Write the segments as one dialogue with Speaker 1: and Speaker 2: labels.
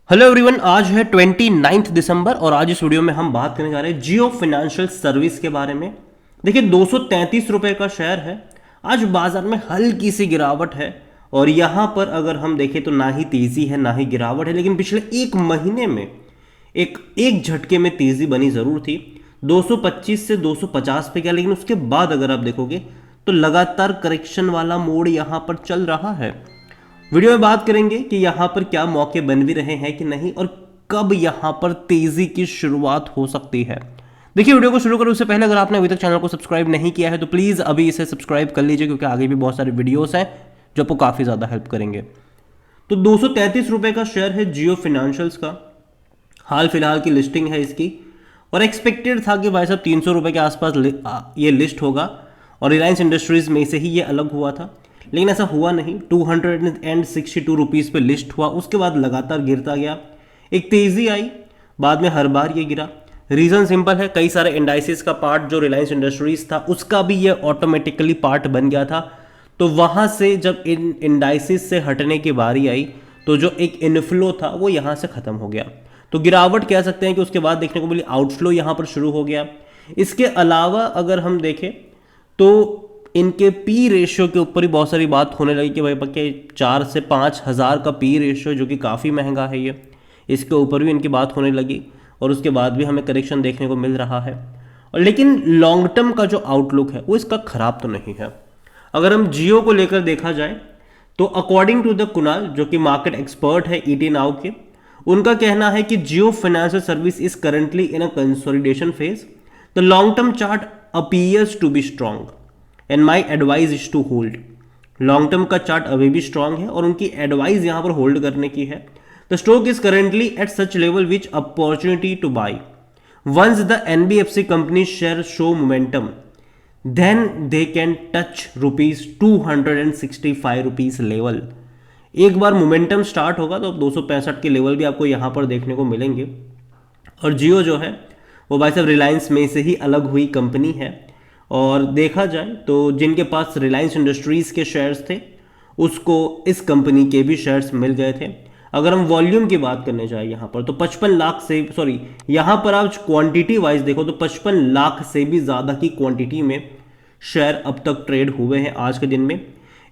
Speaker 1: Hello everyone, आज है 29 दिसंबर और आज इस वीडियो में हम बात करने जा रहे हैं जियो फाइनेंशियल सर्विस के बारे में। देखिए 233 रुपए का शेयर है। आज बाजार में हल्की सी गिरावट है और यहाँ पर अगर हम देखें तो ना ही तेजी है ना ही गिरावट है, लेकिन पिछले एक महीने में एक झटके में तेजी बनी जरूर थी। 225 से 250 पे गया, लेकिन उसके बाद अगर आप देखोगे तो लगातार करेक्शन वाला मोड यहाँ पर चल रहा है। वीडियो में बात करेंगे कि यहाँ पर क्या मौके बन भी रहे हैं कि नहीं और कब यहाँ पर तेजी की शुरुआत हो सकती है। देखिए वीडियो को शुरू करें उससे पहले अगर आपने अभी तक चैनल को सब्सक्राइब नहीं किया है तो प्लीज़ अभी इसे सब्सक्राइब कर लीजिए, क्योंकि आगे भी बहुत सारे वीडियोस हैं जो आपको काफ़ी ज़्यादा हेल्प करेंगे। तो 233 रुपए का शेयर है जियो फाइनेंशियल्स का। हाल फिलहाल की लिस्टिंग है इसकी और एक्सपेक्टेड था कि भाई साहब 300 रुपए के आसपास ये लिस्ट होगा और रिलायंस इंडस्ट्रीज में से ही ये अलग हुआ था, लेकिन ऐसा हुआ नहीं। 262 रुपीज़ पे लिस्ट हुआ, उसके बाद लगातार गिरता गया। एक तेज़ी आई, बाद में हर बार ये गिरा। रीज़न सिंपल है, कई सारे इंडाइसिस का पार्ट जो रिलायंस इंडस्ट्रीज था उसका भी ये ऑटोमेटिकली पार्ट बन गया था। तो वहाँ से जब इन इंडाइसिस से हटने की बारी आई तो जो एक इनफ्लो था वो यहाँ से ख़त्म हो गया। तो गिरावट कह सकते हैं कि उसके बाद देखने को मिली, आउटफ्लो यहाँ पर शुरू हो गया। इसके अलावा अगर हम देखें तो इनके पी रेशियो के ऊपर ही बहुत सारी बात होने लगी कि भाई पक्के 4 से 5 हज़ार का पी रेशियो जो कि काफ़ी महंगा है ये, इसके ऊपर भी इनकी बात होने लगी और उसके बाद भी हमें करेक्शन देखने को मिल रहा है। और लेकिन लॉन्ग टर्म का जो आउटलुक है वो इसका खराब तो नहीं है। अगर हम जियो को लेकर देखा जाए तो अकॉर्डिंग टू द कुणाल जो कि मार्केट एक्सपर्ट है ईटी नाउ के, उनका कहना है कि Jio financial service is currently in a consolidation phase. The long term chart appears to be strong and my advise is to hold. Long term का chart अभी भी स्ट्रांग है और उनकी एडवाइस यहां पर होल्ड करने की है। The stock is currently at such level which opportunity to buy once the NBFC company share show momentum then they can touch ₹265 rupees level. एक बार मोमेंटम स्टार्ट होगा तो 265 के लेवल भी आपको यहां पर देखने को मिलेंगे। और जियो जो है वो भाई साहब रिलायंस में से ही अलग हुई कंपनी है और देखा जाए तो जिनके पास रिलायंस इंडस्ट्रीज़ के शेयर्स थे उसको इस कंपनी के भी शेयर्स मिल गए थे। अगर हम वॉल्यूम की बात करने जाए यहाँ पर तो 55 लाख से यहाँ पर आप क्वांटिटी वाइज देखो तो 55 लाख से भी ज़्यादा की क्वांटिटी में शेयर अब तक ट्रेड हुए हैं आज के दिन में।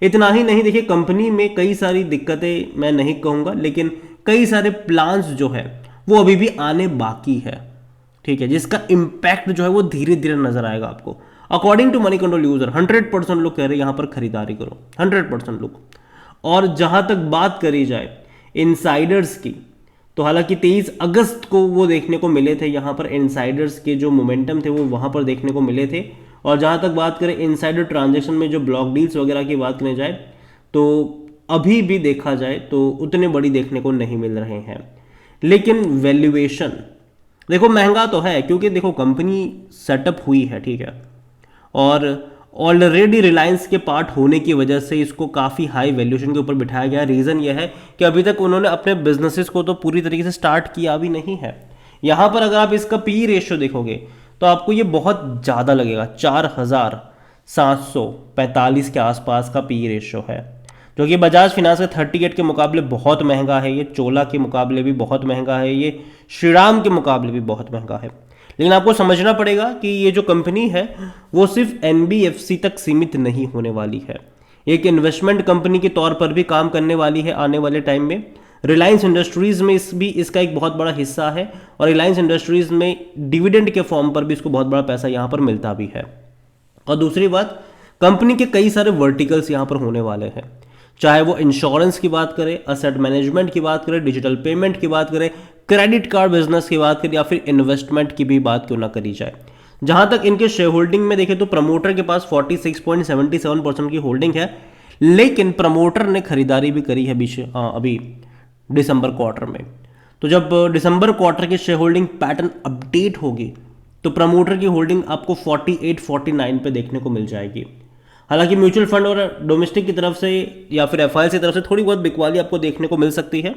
Speaker 1: इतना ही नहीं, देखिए कंपनी में कई सारी दिक्कतें मैं नहीं कहूँगा, लेकिन कई सारे प्लान्स जो है वो अभी भी आने बाकी है, ठीक है, जिसका इम्पैक्ट जो है वो धीरे धीरे नजर आएगा आपको। According to Moneycontrol user 100% लोग कह रहे हैं यहाँ पर खरीदारी करो, 100% लोग। और जहाँ तक बात करी जाए इनसाइडर्स की तो हालांकि 23 अगस्त को वो देखने को मिले थे, यहाँ पर इनसाइडर्स के जो मोमेंटम थे वो वहाँ पर देखने को मिले थे। और जहाँ तक बात करें इनसाइडर ट्रांजेक्शन में जो ब्लॉक डील्स वगैरह की बात करने जाए तो अभी भी देखा जाए तो उतने बड़ी देखने को नहीं मिल रहे हैं। लेकिन वैल्यूएशन देखो महंगा तो है, क्योंकि देखो कंपनी सेटअप हुई है, ठीक है, और ऑलरेडी रिलायंस के पार्ट होने की वजह से इसको काफ़ी हाई वैल्यूएशन के ऊपर बिठाया गया। रीज़न यह है कि अभी तक उन्होंने अपने बिजनेसेस को तो पूरी तरीके से स्टार्ट किया भी नहीं है। यहाँ पर अगर आप इसका पी रेशियो देखोगे तो आपको ये बहुत ज़्यादा लगेगा, 4745 के आसपास का पी रेशियो है, जो कि बजाज फिनांस के 38 के मुकाबले बहुत महंगा है, ये चोला के मुकाबले भी बहुत महंगा है, ये श्रीराम के मुकाबले भी बहुत महंगा है। लेकिन आपको समझना पड़ेगा कि ये जो कंपनी है वो सिर्फ एनबीएफसी तक सीमित नहीं होने वाली है, एक इन्वेस्टमेंट कंपनी के तौर पर भी काम करने वाली है आने वाले टाइम में। रिलायंस इंडस्ट्रीज़ में इसका एक बहुत बड़ा हिस्सा है और रिलायंस इंडस्ट्रीज़ में डिविडेंड के फॉर्म पर भी इसको बहुत बड़ा पैसा यहाँ पर मिलता भी है। और दूसरी बात, कंपनी के कई सारे वर्टिकल्स यहाँ पर होने वाले हैं, चाहे वो इंश्योरेंस की बात करें, असेट मैनेजमेंट की बात करें, डिजिटल पेमेंट की बात करें, क्रेडिट कार्ड बिजनेस की बात करें या फिर इन्वेस्टमेंट की भी बात क्यों ना करी जाए। जहां तक इनके शेयर होल्डिंग में देखें तो प्रमोटर के पास 46.77% की होल्डिंग है, लेकिन प्रमोटर ने खरीदारी भी करी है अभी दिसंबर क्वार्टर में। तो जब दिसंबर क्वार्टर की शेयर होल्डिंग पैटर्न अपडेट होगी तो प्रमोटर की होल्डिंग आपको 48-49 पे देखने को मिल जाएगी। हालांकि म्यूचुअल फंड और डोमेस्टिक की तरफ से या फिर एफआईआई की तरफ से थोड़ी बहुत बिकवाली आपको देखने को मिल सकती है,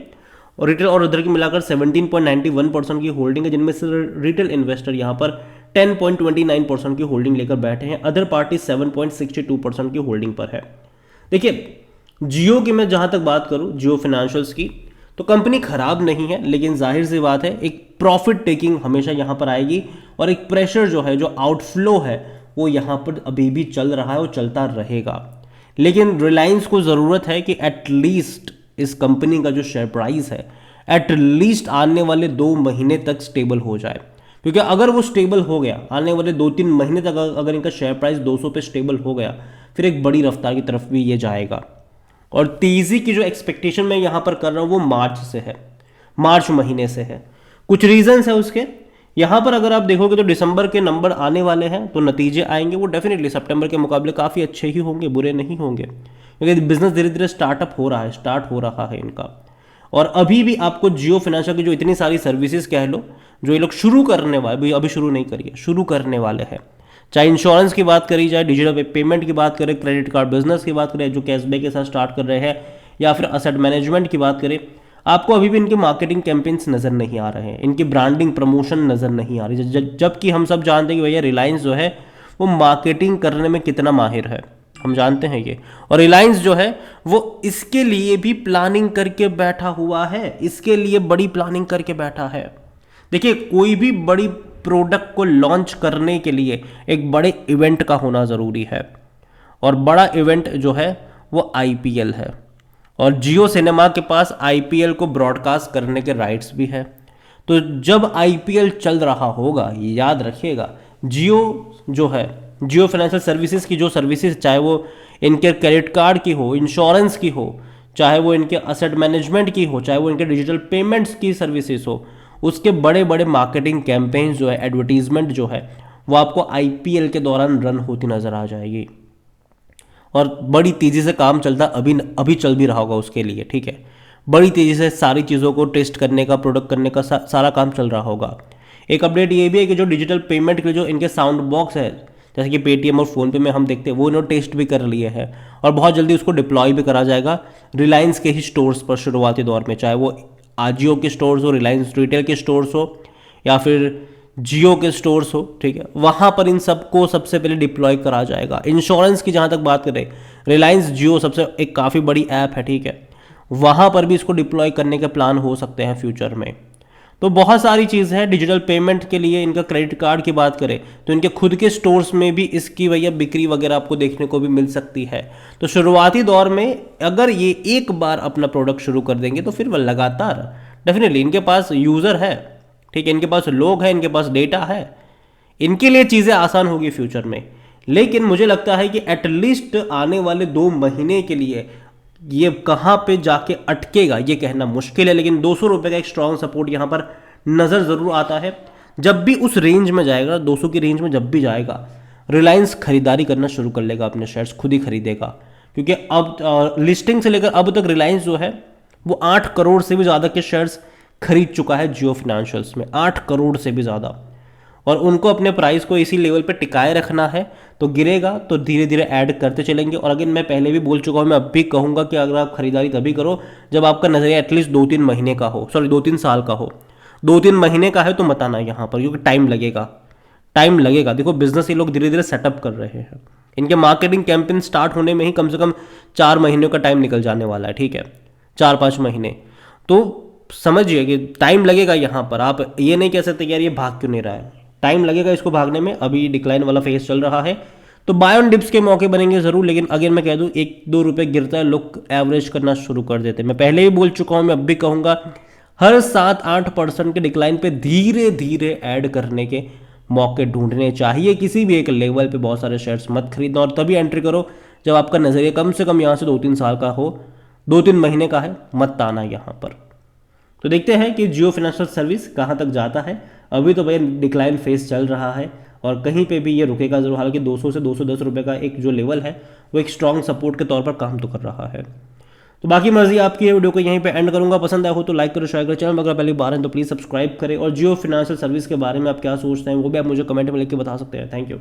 Speaker 1: और रिटेल और अदर की मिलाकर 17.91% की होल्डिंग है, जिनमें से रिटेल इन्वेस्टर यहाँ पर 10.29% की होल्डिंग लेकर बैठे हैं, अदर पार्टी 7.62% की होल्डिंग पर है। देखिए जियो की मैं जहाँ तक बात करूँ, जियो फाइनेंशियल्स की, तो कंपनी खराब नहीं है, लेकिन जाहिर सी बात है एक प्रॉफिट टेकिंग हमेशा यहाँ पर आएगी और एक प्रेशर जो है, जो आउटफ्लो है, वो यहाँ पर अभी भी चल रहा है और चलता रहेगा। लेकिन रिलायंस को ज़रूरत है कि एटलीस्ट इस कंपनी का जो शेयर प्राइस है एटलीस्ट आने वाले 2 महीने तक स्टेबल हो जाए, क्योंकि अगर वो स्टेबल हो गया आने वाले 2-3 महीने तक, अगर इनका शेयर प्राइस 200 पे स्टेबल हो गया, फिर एक बड़ी रफ्तार की तरफ भी ये जाएगा। और तेज़ी की जो एक्सपेक्टेशन मैं यहाँ पर कर रहा हूँ वो मार्च से है, मार्च महीने से है। कुछ रीजंस है उसके। यहाँ पर अगर आप देखोगे तो दिसंबर के नंबर आने वाले हैं, तो नतीजे आएंगे वो डेफिनेटली सितंबर के मुकाबले काफ़ी अच्छे ही होंगे, बुरे नहीं होंगे, क्योंकि बिजनेस धीरे धीरे स्टार्ट हो रहा है इनका। और अभी भी आपको जियो फाइनेंशियल की जो इतनी सारी सर्विसेज कह लो, जो ये लोग शुरू करने वाले, अभी शुरू नहीं करिए, शुरू करने वाले हैं, चाहे इंश्योरेंस की बात करी जाए, डिजिटल पेमेंट की बात करें, क्रेडिट कार्ड बिजनेस की बात करें जो कैशबैक के साथ स्टार्ट कर रहे हैं, या फिर असेट मैनेजमेंट की बात करें, आपको अभी भी इनके मार्केटिंग कैंपेन्स नज़र नहीं आ रहे हैं, इनकी ब्रांडिंग प्रमोशन नज़र नहीं आ रही, जबकि हम सब जानते हैं कि भैया रिलायंस जो है वो मार्केटिंग करने में कितना माहिर है, हम जानते हैं ये। और रिलायंस जो है वो इसके लिए भी प्लानिंग करके बैठा हुआ है, इसके लिए बड़ी प्लानिंग करके बैठा है। देखिए, कोई भी बड़ी प्रोडक्ट को लॉन्च करने के लिए एक बड़े इवेंट का होना ज़रूरी है, और बड़ा इवेंट जो है वो आईपीएल है, और जियो सिनेमा के पास आईपीएल को ब्रॉडकास्ट करने के राइट्स भी है। तो जब आईपीएल चल रहा होगा, याद रखिएगा, जियो जो है, जियो फाइनेंशियल सर्विसेज की जो सर्विसेज, चाहे वो इनके क्रेडिट कार्ड की हो, इंश्योरेंस की हो, चाहे वो इनके असेट मैनेजमेंट की हो, चाहे वो इनके डिजिटल पेमेंट्स की सर्विसेज हो, उसके बड़े बड़े मार्केटिंग कैंपेन्स जो है, एडवर्टीजमेंट जो है, वो आपको आईपीएल के दौरान रन होती नजर आ जाएगी। और बड़ी तेज़ी से काम चलता अभी चल भी रहा होगा उसके लिए, ठीक है। बड़ी तेज़ी से सारी चीज़ों को टेस्ट करने का, प्रोडक्ट करने का सारा काम चल रहा होगा। एक अपडेट ये भी है कि जो डिजिटल पेमेंट के जो इनके साउंड बॉक्स है, जैसे कि पेटीएम और फ़ोनपे में हम देखते हैं, वो इन्होंने टेस्ट भी कर लिए हैं और बहुत जल्दी उसको डिप्लॉय भी करा जाएगा रिलायंस के ही स्टोर्स पर शुरुआती दौर में, चाहे वो आजियो के स्टोर्स हो, रिलायंस रिटेल के स्टोर्स हो, या फिर जियो के स्टोर्स हो, ठीक है, वहाँ पर इन सबको सबसे पहले डिप्लॉय करा जाएगा। इंश्योरेंस की जहाँ तक बात करें, रिलायंस जियो सबसे एक काफ़ी बड़ी ऐप है, ठीक है, वहाँ पर भी इसको डिप्लॉय करने के प्लान हो सकते हैं फ्यूचर में। तो बहुत सारी चीज़ है। डिजिटल पेमेंट के लिए इनका क्रेडिट कार्ड की बात करें तो इनके खुद के स्टोर्स में भी इसकी भैया बिक्री वगैरह आपको देखने को भी मिल सकती है। तो शुरुआती दौर में अगर ये एक बार अपना प्रोडक्ट शुरू कर देंगे तो फिर वह लगातार डेफिनेटली, इनके पास यूज़र है, ठीक है, इनके पास लोग हैं, इनके पास डेटा है, इनके लिए चीज़ें आसान होगी फ्यूचर में। लेकिन मुझे लगता है कि एटलीस्ट आने वाले 2 महीने के लिए ये कहाँ पे जाके अटकेगा ये कहना मुश्किल है, लेकिन 200 रुपये का एक स्ट्रॉन्ग सपोर्ट यहाँ पर नज़र ज़रूर आता है। जब भी उस रेंज में जाएगा, 200 की रेंज में जब भी जाएगा, रिलायंस खरीदारी करना शुरू कर लेगा, अपने शेयर्स खुद ही खरीदेगा, क्योंकि अब लिस्टिंग से लेकर अब तक रिलायंस जो है वो 8 करोड़ से भी ज़्यादा के शेयर्स खरीद चुका है जियो फाइनेंशियल्स में, 8 करोड़ से भी ज़्यादा। और उनको अपने प्राइस को इसी लेवल पे टिकाए रखना है, तो गिरेगा तो धीरे धीरे ऐड करते चलेंगे। और अगेन मैं पहले भी बोल चुका हूँ, मैं अब भी कहूँगा कि अगर आप खरीदारी तभी करो जब आपका नज़रिया एटलीस्ट 2-3 महीने का हो, सॉरी 2-3 साल का हो। 2-3 महीने का है तो मत आना यहाँ पर, क्योंकि टाइम लगेगा, टाइम लगेगा। देखो बिजनेस ये लोग धीरे धीरे सेटअप कर रहे हैं, इनके मार्केटिंग कैंपेन स्टार्ट होने में ही कम से कम 4 महीनों का टाइम निकल जाने वाला है, ठीक है, 4-5 महीने। तो समझिए कि टाइम लगेगा यहाँ पर। आप ये नहीं कह सकते कि यार ये भाग क्यों नहीं रहा है, टाइम लगेगा इसको भागने में। अभी डिक्लाइन वाला फेज चल रहा है, तो बाय ऑन डिप्स के मौके बनेंगे ज़रूर, लेकिन अगेन मैं कह दूँ 1-2 रुपये गिरता है, लोग एवरेज करना शुरू कर देते हैं। मैं पहले ही बोल चुका हूँ, मैं अब भी कहूँगा, हर 7-8% के डिक्लाइन पे धीरे धीरे ऐड करने के मौके ढूंढने चाहिए। किसी भी एक लेवल पे बहुत सारे शेयर्स मत खरीदना, और तभी एंट्री करो जब आपका नज़रिया कम से कम यहाँ से 2-3 साल का हो, 2-3 महीने का है, मत आना यहाँ पर। तो देखते हैं कि जियो फाइनेंशियल सर्विस कहाँ तक जाता है। अभी तो भैया डिक्लाइन फेज चल रहा है और कहीं पे भी ये रुकेगा जरूर। हालांकि 200 से 210 रुपये का एक जो लेवल है वो एक स्ट्रॉन्ग सपोर्ट के तौर पर काम तो कर रहा है। तो बाकी मर्जी आपकी है। वीडियो को यहीं पे एंड करूंगा। पसंद आया हो तो लाइक करो, शेयर करो। चैनल अगर पहली बार है तो प्लीज़ सब्सक्राइब करें, और जियो फाइनेंशियल सर्विस के बारे में आप क्या सोचते हैं वो भी आप मुझे कमेंट में लिख के बता सकते हैं। Thank you.